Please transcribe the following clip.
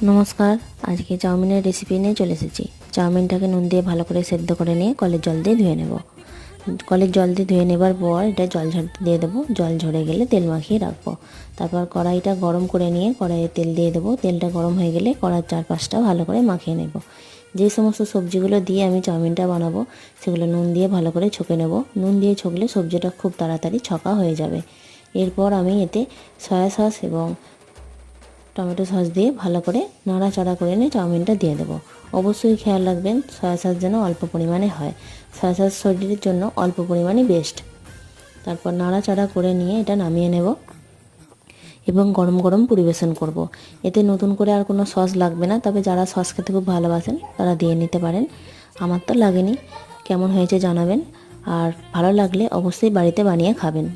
নমস্কার, আজকে চাউমিনের রেসিপি নিয়ে চলে এসেছি। চাউমিনটাকে নুন দিয়ে ভালো করে সেদ্ধ করে নিয়ে কলের জল দিয়ে ধুয়ে নেব। কলের জল দিয়ে ধুয়ে নেবার পর এটা জল ঝরতে দিয়ে দেবো। জল ঝরে গেলে তেল মাখিয়ে রাখবো। তারপর কড়াইটা গরম করে নিয়ে কড়াইয়ে তেল দিয়ে দেবো। তেলটা গরম হয়ে গেলে কড়ার চারপাশটা ভালো করে মাখিয়ে নেব। যে সমস্ত সবজিগুলো দিয়ে আমি চাউমিনটা বানাবো সেগুলো নুন দিয়ে ভালো করে ছকে নেব। নুন দিয়ে ছকলে সবজিটা খুব তাড়াতাড়ি ছকা হয়ে যাবে। এরপর আমি এতে সয়া সস এবং টমেটো সস দিয়ে ভালো করে নাড়াচাড়া করে নিয়ে চাউমিনটা দিয়ে দেবো। অবশ্যই খেয়াল রাখবেন সয়া সস যেন অল্প পরিমাণে হয়। সয়া সস শরীরের জন্য অল্প পরিমাণে বেস্ট। তারপর নাড়াচাড়া করে নিয়ে এটা নামিয়ে নেব এবং গরম গরম পরিবেশন করব। এতে নতুন করে আর কোনো সস লাগবে না, তবে যারা সস খেতে খুব ভালোবাসেন তারা দিয়ে নিতে পারেন। আমার তো লাগেনি। কেমন হয়েছে জানাবেন, আর ভালো লাগলে অবশ্যই বাড়িতে বানিয়ে খাবেন।